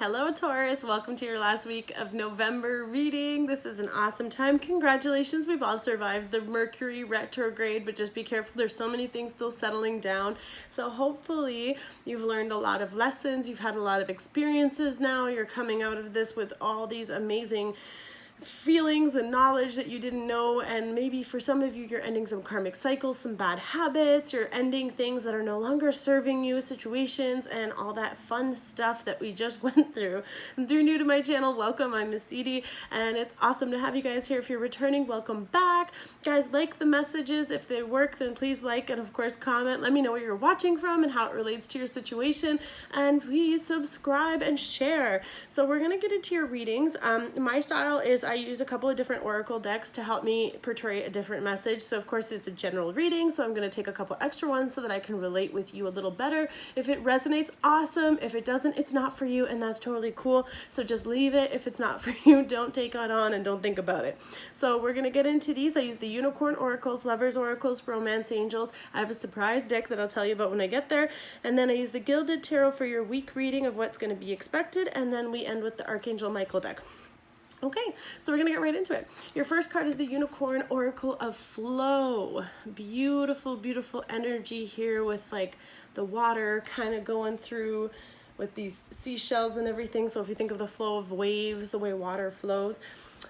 Hello Taurus, welcome to your last week of November reading. This is an awesome time. Congratulations, we've all survived the Mercury retrograde, but just be careful, there's so many things still settling down. So hopefully you've learned a lot of lessons, you've had a lot of experiences now, you're coming out of this with all these amazing feelings and knowledge that you didn't know, and maybe for some of you you're ending some karmic cycles, some bad habits, you're ending things that are no longer serving you, situations and all that fun stuff that we just went through. If you're new to my channel, welcome. I'm Miss Edie and it's awesome to have you guys here. If you're returning, welcome back. Guys, like the messages. If they work, then please like and of course comment. Let me know where you're watching from and how it relates to your situation, and please subscribe and share. So we're gonna get into your readings. My style is I use a couple of different oracle decks to help me portray a different message. So of course it's a general reading, so I'm going to take a couple extra ones so that I can relate with you a little better. If it resonates, awesome. If it doesn't, it's not for you, and that's totally cool. So just leave it. If it's not for you, don't take it on and don't think about it. So we're going to get into these. I use the unicorn oracles, lovers oracles, romance angels. I have a surprise deck that I'll tell you about when I get there. And then I use the gilded tarot for your week reading of what's going to be expected. And then we end with the Archangel Michael deck. Okay, so we're gonna get right into it. Your first card is the Unicorn Oracle of Flow. Beautiful, beautiful energy here with like the water kind of going through with these seashells and everything. So if you think of the flow of waves, the way water flows.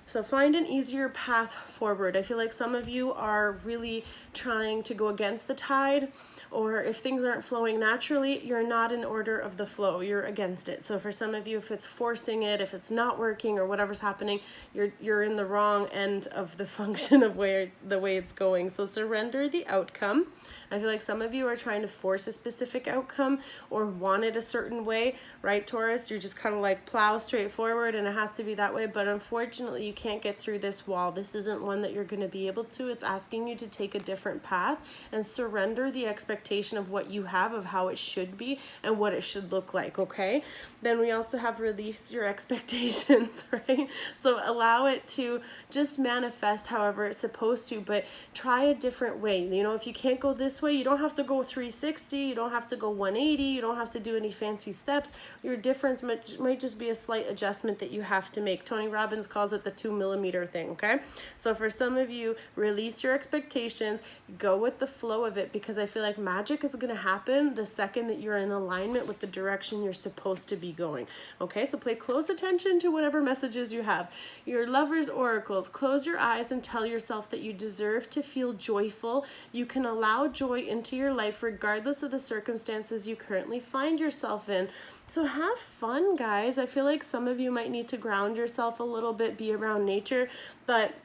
So find an easier path forward. I feel like some of you are really trying to go against the tide, or if things aren't flowing naturally, you're not in order of the flow, you're against it. So for some of you, if it's forcing it, if it's not working or whatever's happening, you're in the wrong end of the function of the way it's going. So surrender the outcome. I feel like some of you are trying to force a specific outcome or want it a certain way, right, Taurus? You're just kind of like plow straight forward and it has to be that way, but unfortunately you can't get through this wall. This isn't one that you're going to be able to. It's asking you to take a different path and surrender the expectation of what you have, of how it should be and what it should look like, okay? Then we also have release your expectations, right? So allow it to just manifest however it's supposed to, but try a different way. You know, if you can't go this way, you don't have to go 360, you don't have to go 180, you don't have to do any fancy steps. Your difference might just be a slight adjustment that you have to make. Tony Robbins calls it the 2mm thing, okay? So for some of you, release your expectations, go with the flow of it, because I feel like magic is going to happen the second that you're in alignment with the direction you're supposed to be going. Okay, so pay close attention to whatever messages you have. Your lover's oracles, close your eyes and tell yourself that you deserve to feel joyful. You can allow joy into your life regardless of the circumstances you currently find yourself in. So have fun, guys. I feel like some of you might need to ground yourself a little bit, be around nature, but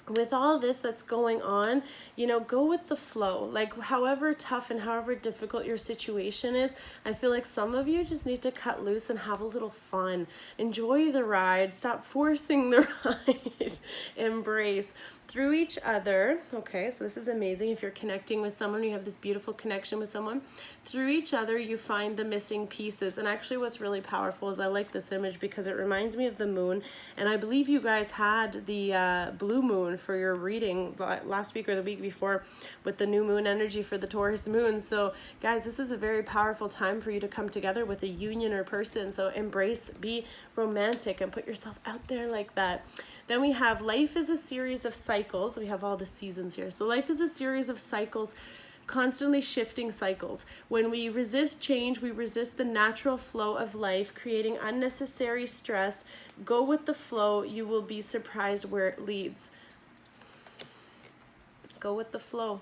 with all this that's going on, you know, go with the flow. Like however tough and however difficult your situation is, I feel like some of you just need to cut loose and have a little fun. Enjoy the ride. Stop forcing the ride. Embrace through each other. Okay, so this is amazing. If you're connecting with someone, you have this beautiful connection with someone. Through each other, you find the missing pieces. And actually what's really powerful is I like this image because it reminds me of the moon. And I believe you guys had the blue moon for your reading last week or the week before with the new moon energy for the Taurus moon. So guys, this is a very powerful time for you to come together with a union or person. So embrace, be romantic and put yourself out there like that. Then we have life is a series of cycles. We have all the seasons here. So life is a series of cycles, constantly shifting cycles. When we resist change, we resist the natural flow of life, creating unnecessary stress. Go with the flow. You will be surprised where it leads. Go with the flow.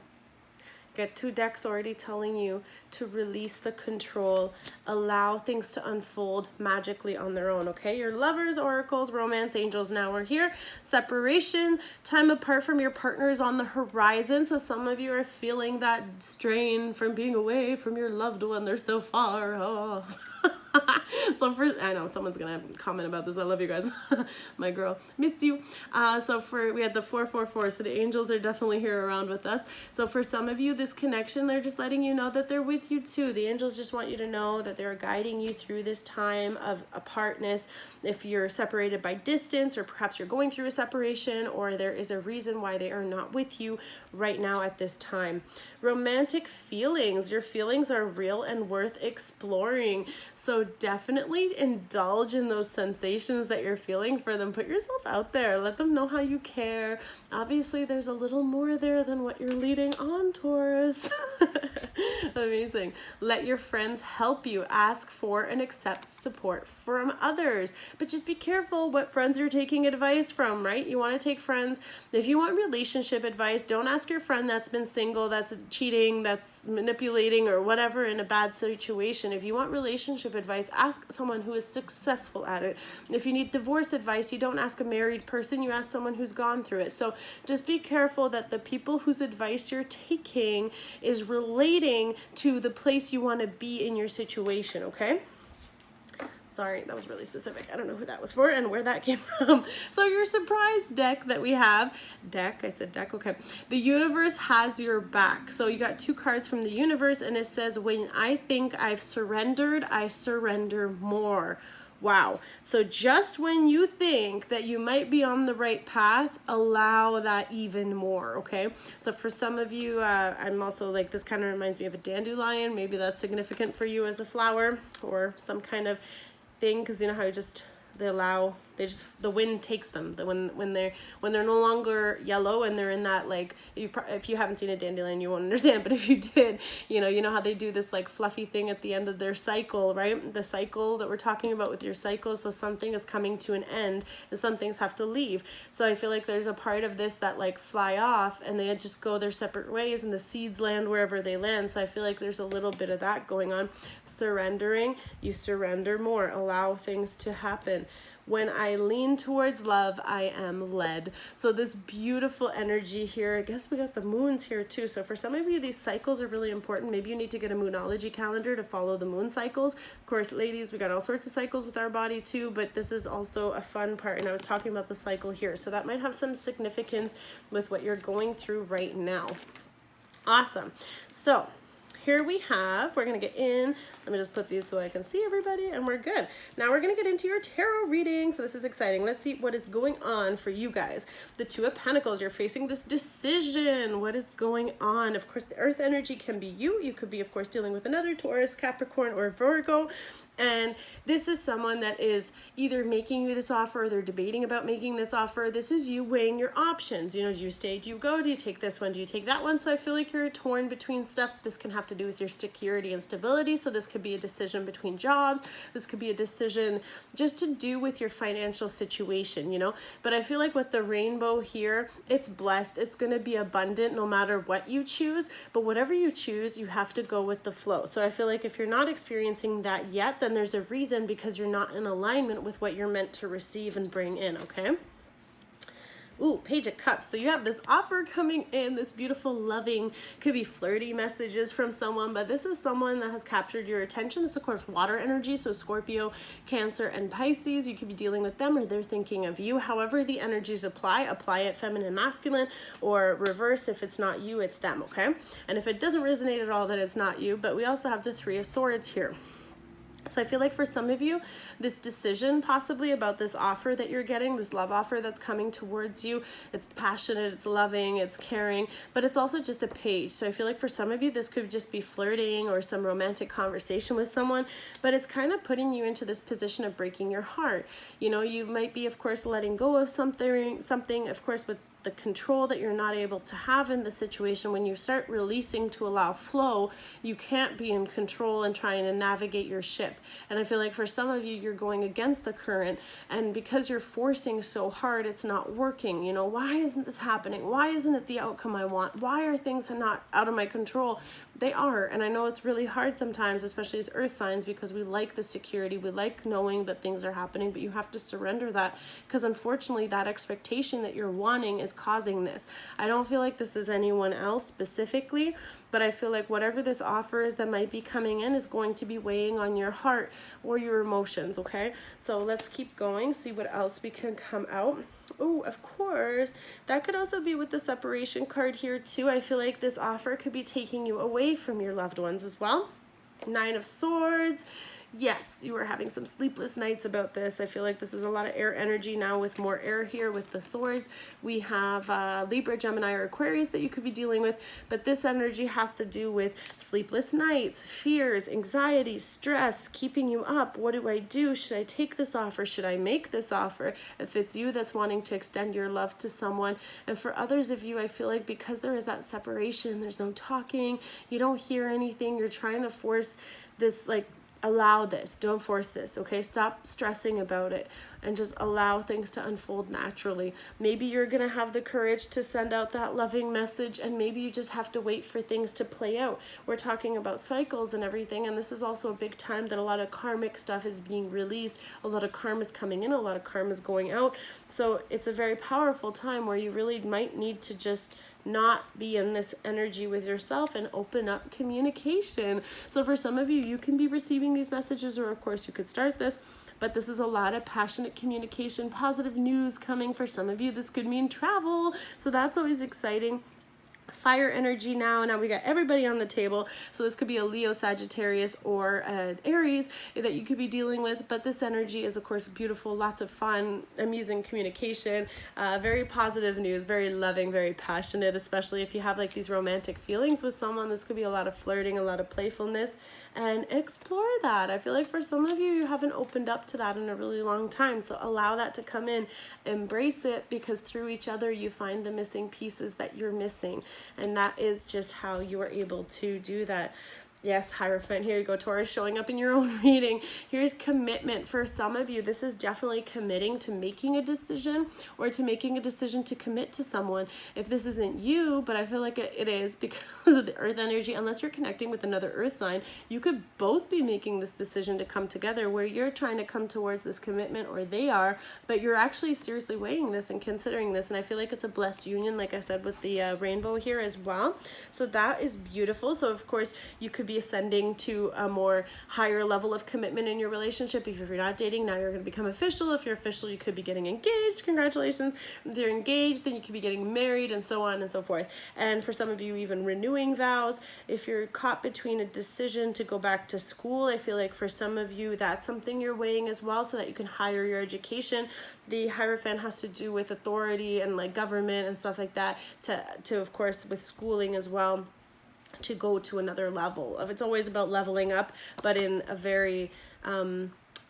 Get 2 decks already telling you to release the control, allow things to unfold magically on their own, okay? Your lovers, oracles, romance angels, now we're here. Separation, time apart from your partner is on the horizon. So some of you are feeling that strain from being away from your loved one. They're so far. Oh. So first, I know someone's gonna comment about this. I love you guys. My girl, miss you. We had the 444, so the angels are definitely here around with us. So for some of you, this connection, they're just letting you know that they're with you too. The angels just want you to know that they're guiding you through this time of apartness. If you're separated by distance, or perhaps you're going through a separation, or there is a reason why they are not with you right now at this time. romantic feelings. Your feelings are real and worth exploring. So definitely indulge in those sensations that you're feeling for them. Put yourself out there. Let them know how you care. Obviously, there's a little more there than what you're leading on, Taurus. Amazing. Let your friends help you. Ask for and accept support from others. But just be careful what friends you're taking advice from, right? You want to take friends. If you want relationship advice, don't ask your friend that's been single, that's cheating, that's manipulating, or whatever in a bad situation. If you want relationship advice, ask someone who is successful at it. If you need divorce advice, you don't ask a married person, you ask someone who's gone through it. So just be careful that the people whose advice you're taking is relating to the place you want to be in your situation, okay? Sorry, that was really specific. I don't know who that was for and where that came from. So your surprise deck that we have, I said deck, okay. The universe has your back. So you got 2 cards from the universe, and it says, when I think I've surrendered, I surrender more. Wow. So just when you think that you might be on the right path, allow that even more, okay? So for some of you, I'm also like, this kind of reminds me of a dandelion. Maybe that's significant for you as a flower or some kind of thing, because you know how the wind takes them. When they're no longer yellow and they're in that, like, if you haven't seen a dandelion, you won't understand, but if you did, you know how they do this like fluffy thing at the end of their cycle, right? The cycle that we're talking about with your cycle. So something is coming to an end and some things have to leave. So I feel like there's a part of this that like fly off and they just go their separate ways, and the seeds land wherever they land. So I feel like there's a little bit of that going on. Surrendering, you surrender more, allow things to happen. When I lean towards love, I am led. So this beautiful energy here, I guess we got the moons here too. So for some of you, these cycles are really important. Maybe you need to get a moonology calendar to follow the moon cycles. Of course, ladies, we got all sorts of cycles with our body too, but this is also a fun part. And I was talking about the cycle here. So that might have some significance with what you're going through right now. Awesome. So here we have, we're going to get in, let me just put these so I can see everybody, and we're good. Now we're going to get into your tarot reading. So this is exciting. Let's see what is going on for you guys. The 2 of Pentacles, you're facing this decision. What is going on? Of course, the earth energy can be you. You could be, of course, dealing with another Taurus, Capricorn, or Virgo. And this is someone that is either making you this offer or they're debating about making this offer. This is you weighing your options. You know, do you stay, do you go, do you take this one, do you take that one? So I feel like you're torn between stuff. This can have to do with your security and stability. So this could be a decision between jobs. This could be a decision just to do with your financial situation, you know. But I feel like with the rainbow here, it's blessed. It's going to be abundant no matter what you choose. But whatever you choose, you have to go with the flow. So I feel like if you're not experiencing that yet, then there's a reason, because you're not in alignment with what you're meant to receive and bring in, okay? Ooh, Page of Cups. So you have this offer coming in, this beautiful, loving, could be flirty messages from someone, but this is someone that has captured your attention. This is, of course, water energy. So Scorpio, Cancer, and Pisces, you could be dealing with them or they're thinking of you. However the energies apply it feminine, masculine, or reverse. If it's not you, it's them, okay? And if it doesn't resonate at all, then it's not you. But we also have the 3 of Swords here. So I feel like for some of you, this decision possibly about this offer that you're getting, this love offer that's coming towards you, it's passionate, it's loving, it's caring, but it's also just a page. So I feel like for some of you, this could just be flirting or some romantic conversation with someone, but it's kind of putting you into this position of breaking your heart. You know, you might be, of course, letting go of something, of course, with the control that you're not able to have in the situation. When you start releasing to allow flow, you can't be in control and trying to navigate your ship. And I feel like for some of you, you're going against the current, and because you're forcing so hard, it's not working. You know, why isn't this happening? Why isn't it the outcome I want? Why are things not out of my control? They are. And I know it's really hard sometimes, especially as earth signs, because we like the security, we like knowing that things are happening, but you have to surrender that, because unfortunately that expectation that you're wanting is causing this. I don't feel like this is anyone else specifically, but I feel like whatever this offer is that might be coming in is going to be weighing on your heart or your emotions, okay? So let's keep going, see what else we can come out. Oh, of course, that could also be with the separation card here too. I feel like this offer could be taking you away from your loved ones as well. 9 of Swords. Yes, you are having some sleepless nights about this. I feel like this is a lot of air energy now with more air here with the swords. We have Libra, Gemini, or Aquarius that you could be dealing with, but this energy has to do with sleepless nights, fears, anxiety, stress, keeping you up. What do I do? Should I take this offer? Should I make this offer? If it's you that's wanting to extend your love to someone, and for others of you, I feel like because there is that separation, there's no talking, you don't hear anything, you're trying to force this, like, allow this, don't force this, okay? Stop stressing about it and just allow things to unfold naturally. Maybe you're gonna have the courage to send out that loving message, and maybe you just have to wait for things to play out. We're talking about cycles and everything, and this is also a big time that a lot of karmic stuff is being released, a lot of karma is coming in, a lot of karma is going out. So it's a very powerful time where you really might need to just not be in this energy with yourself and open up communication. So for some of you, you can be receiving these messages, or of course you could start this, but this is a lot of passionate communication, positive news coming. For some of you, this could mean travel, so that's always exciting. Fire energy now we got everybody on the table, so this could be a Leo, Sagittarius, or an Aries that you could be dealing with, but this energy is of course beautiful, lots of fun, amusing communication, very positive news, very loving, very passionate, especially if you have like these romantic feelings with someone. This could be a lot of flirting, a lot of playfulness, and explore that. I feel like for some of you, you haven't opened up to that in a really long time, so allow that to come in, embrace it, because through each other you find the missing pieces that you're missing, and that is just how you are able to do that. Yes, Hierophant, here you go, Taurus, showing up in your own reading. Here's commitment. For some of you, this is definitely committing to making a decision, or to making a decision to commit to someone. If this isn't you, but I feel like it is because of the earth energy, unless you're connecting with another earth sign, you could both be making this decision to come together, where you're trying to come towards this commitment, or they are, but you're actually seriously weighing this and considering this. And I feel like it's a blessed union, like I said, with the rainbow here as well. So that is beautiful. So of course, you could be ascending to a more higher level of commitment in your relationship. If you're not dating, now you're going to become official. If you're official, you could be getting engaged. Congratulations. If you're engaged, then you could be getting married, and so on and so forth. And for some of you, even renewing vows. If you're caught between a decision to go back to school, I feel like for some of you, that's something you're weighing as well, so that you can higher your education. The Hierophant has to do with authority and like government and stuff like that, to of course with schooling as well, to go to another level of. It's always about leveling up, but in a very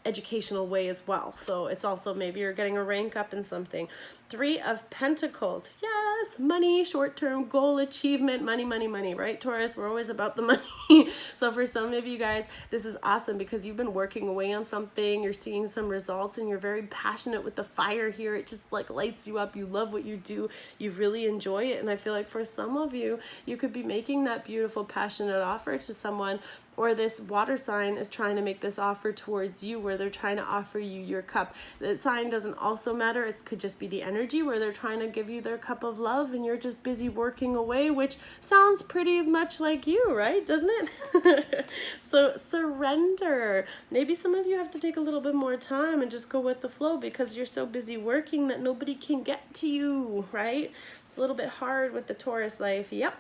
educational way as well. So it's also maybe you're getting a rank up in something. 3 of Pentacles. Yes, money, short-term goal achievement, money, money, money, right, Taurus? We're always about the money. So for some of you guys, this is awesome because you've been working away on something, you're seeing some results, and you're very passionate with the fire here. It just like lights you up. You love what you do. You really enjoy it. And I feel like for some of you, you could be making that beautiful, passionate offer to someone, or this water sign is trying to make this offer towards you, where they're trying to offer you your cup. The sign doesn't also matter. It could just be the energy where they're trying to give you their cup of love, and you're just busy working away, which sounds pretty much like you, right? Doesn't it? So surrender. Maybe some of you have to take a little bit more time and just go with the flow, because you're so busy working that nobody can get to you, right? It's a little bit hard with the Taurus life. Yep.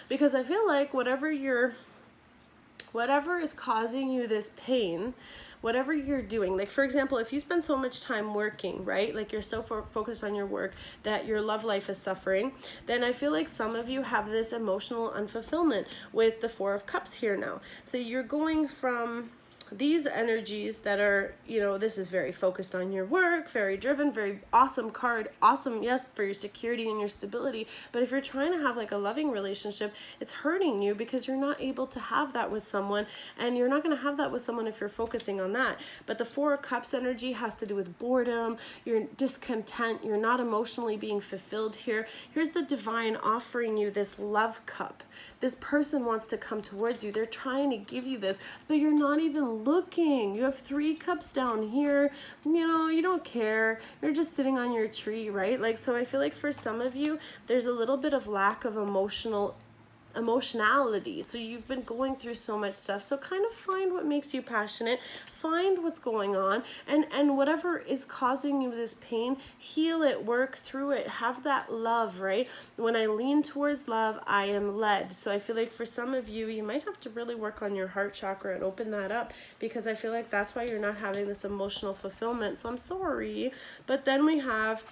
Because I feel like whatever is causing you this pain, whatever you're doing, like for example, if you spend so much time working, right, like you're so focused on your work that your love life is suffering, then I feel like some of you have this emotional unfulfillment with the 4 of Cups here now. So you're going from these energies that are, you know, this is very focused on your work, very driven, very awesome card, awesome, yes, for your security and your stability. But if you're trying to have like a loving relationship, it's hurting you because you're not able to have that with someone, and you're not going to have that with someone if you're focusing on that. But the 4 of Cups energy has to do with boredom, you're discontent, you're not emotionally being fulfilled here. Here's the divine offering you this love cup. This person wants to come towards you. They're trying to give you this, but you're not even looking. You have 3 cups down here. You know, you don't care. You're just sitting on your tree, right? Like, so I feel like for some of you, there's a little bit of lack of emotional emotionality. So you've been going through so much stuff. So kind of find what makes you passionate, find what's going on, and whatever is causing you this pain, heal it, work through it, have that love, right? When I lean towards love, I am led. So I feel like for some of you, you might have to really work on your heart chakra and open that up, because I feel like that's why you're not having this emotional fulfillment. So I'm sorry. But then we have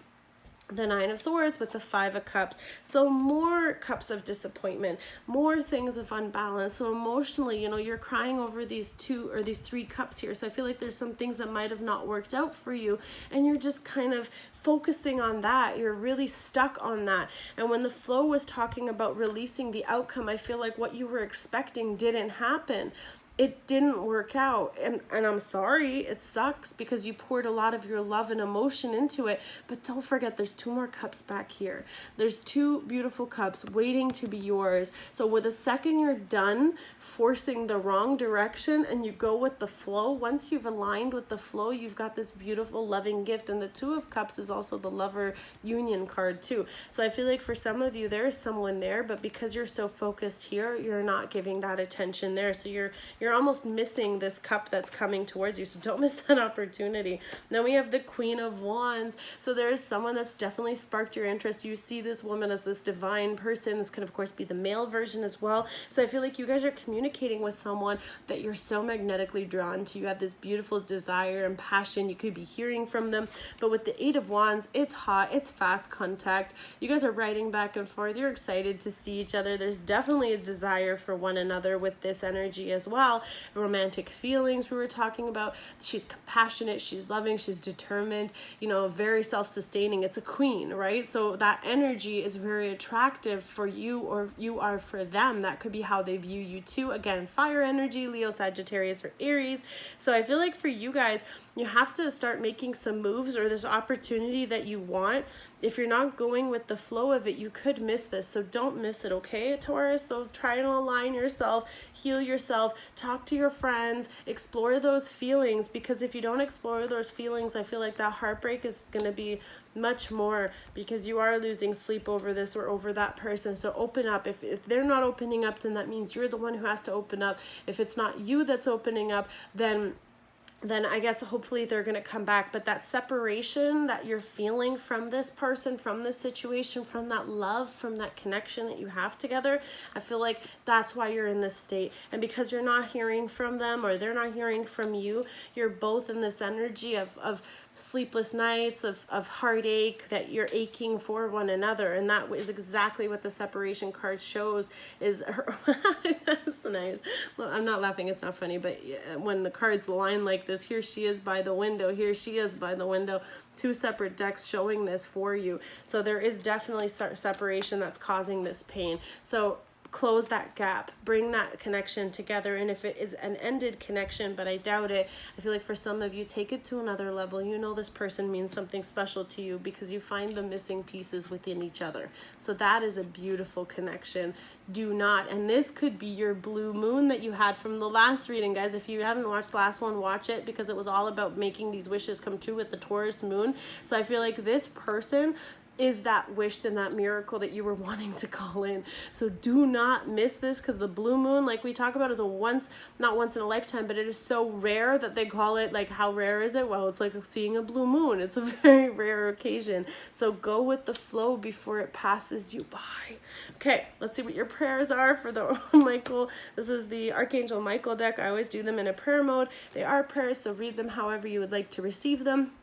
the Nine of Swords with the Five of Cups. So more cups of disappointment, more things of unbalance. So emotionally, you know, you're crying over these two or these three cups here. So I feel like there's some things that might have not worked out for you, and you're just kind of focusing on that. You're really stuck on that. And when the flow was talking about releasing the outcome, I feel like what you were expecting didn't happen. It didn't work out, and I'm sorry, it sucks, because you poured a lot of your love and emotion into it. But don't forget, there's two more cups back here. There's two beautiful cups waiting to be yours. So with the second you're done forcing the wrong direction and you go with the flow, once you've aligned with the flow, you've got this beautiful loving gift. And the Two of Cups is also the lover union card too. So I feel like for some of you, there is someone there, but because you're so focused here, you're not giving that attention there. So you're almost missing this cup that's coming towards you. So don't miss that opportunity. Then we have the Queen of Wands. So there's someone that's definitely sparked your interest. You see this woman as this divine person. This could of course be the male version as well. So I feel like you guys are communicating with someone that you're so magnetically drawn to. You have this beautiful desire and passion. You could be hearing from them. But with the Eight of Wands, it's hot, it's fast contact. You guys are writing back and forth. You're excited to see each other. There's definitely a desire for one another with this energy as well. Romantic feelings we were talking about. She's compassionate, she's loving, she's determined, you know, very self-sustaining. It's a queen, right? So that energy is very attractive for you, or you are for them. That could be how they view you too. Again, fire energy, Leo, Sagittarius, or Aries. So I feel like for you guys, you have to start making some moves, or this opportunity that you want. If you're not going with the flow of it, you could miss this. So don't miss it, okay, Taurus? So try to align yourself, heal yourself, talk to your friends, explore those feelings, because if you don't explore those feelings, I feel like that heartbreak is going to be much more, because you are losing sleep over this or over that person. So open up. If they're not opening up, then that means you're the one who has to open up. If it's not you that's opening up, then I guess hopefully they're going to come back. But that separation that you're feeling from this person, from this situation, from that love, from that connection that you have together, I feel like that's why you're in this state. And because you're not hearing from them, or they're not hearing from you, you're both in this energy of sleepless nights, of heartache, that you're aching for one another. And that is exactly what the separation card shows. Is her that's nice. Well, I'm not laughing, it's not funny, but when the cards line like this, here she is by the window, here she is by the window, two separate decks showing this for you. So there is definitely separation that's causing this pain. So close that gap, bring that connection together. And if it is an ended connection, but I doubt it, I feel like for some of you, take it to another level. You know this person means something special to you because you find the missing pieces within each other. So that is a beautiful connection. Do not, and this could be your blue moon that you had from the last reading, guys. If you haven't watched the last one, watch it, because it was all about making these wishes come true with the Taurus moon. So I feel like this person is that wish and that miracle that you were wanting to call in. So do not miss this, because the blue moon, like we talk about, is not once in a lifetime, but it is so rare that they call it, like, how rare is it? Well, it's like seeing a blue moon. It's a very rare occasion. So go with the flow before it passes you by. Okay, let's see what your prayers are for the Michael. This is the Archangel Michael deck. I always do them in a prayer mode. They are prayers, so read them however you would like to receive them.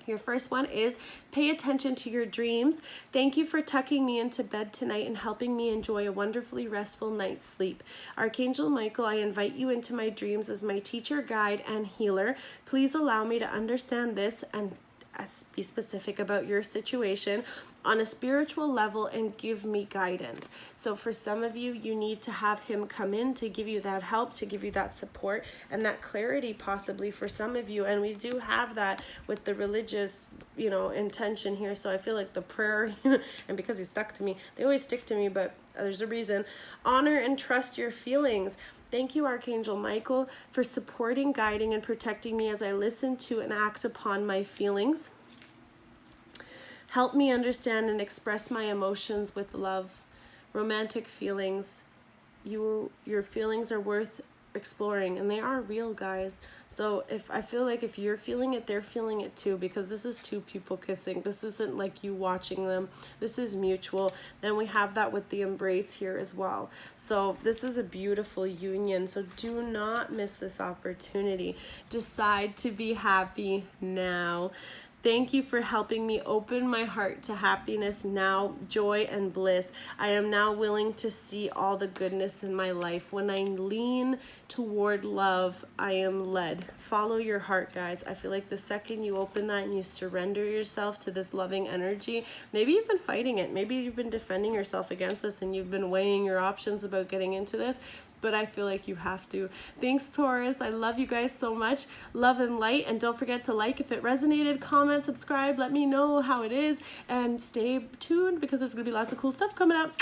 Your first one is, pay attention to your dreams. Thank you for tucking me into bed tonight and helping me enjoy a wonderfully restful night's sleep. Archangel Michael, I invite you into my dreams as my teacher, guide, and healer. Please allow me to understand this and be specific about your situation on a spiritual level and give me guidance. So for some of you, you need to have him come in to give you that help, to give you that support and that clarity, possibly for some of you. And we do have that with the religious, you know, intention here. So I feel like the prayer, and because he stuck to me, they always stick to me, but there's a reason. Honor and trust your feelings. Thank you, Archangel Michael, for supporting, guiding, and protecting me as I listen to and act upon my feelings. Help me understand and express my emotions with love. Romantic feelings. your feelings are worth exploring, and they are real, guys. So I feel like if you're feeling it, they're feeling it too, because this is two people kissing. This isn't like you watching them. This is mutual. Then we have that with the embrace here as well. So this is a beautiful union. So do not miss this opportunity. Decide to be happy now. Thank you for helping me open my heart to happiness now, joy and bliss. I am now willing to see all the goodness in my life. When I lean toward love, I am led. Follow your heart, guys. I feel like the second you open that and you surrender yourself to this loving energy, maybe you've been fighting it. Maybe you've been defending yourself against this and you've been weighing your options about getting into this. But I feel like you have to. Thanks, Taurus. I love you guys so much. Love and light. And don't forget to like if it resonated, comment, subscribe, let me know how it is, and stay tuned because there's going to be lots of cool stuff coming up.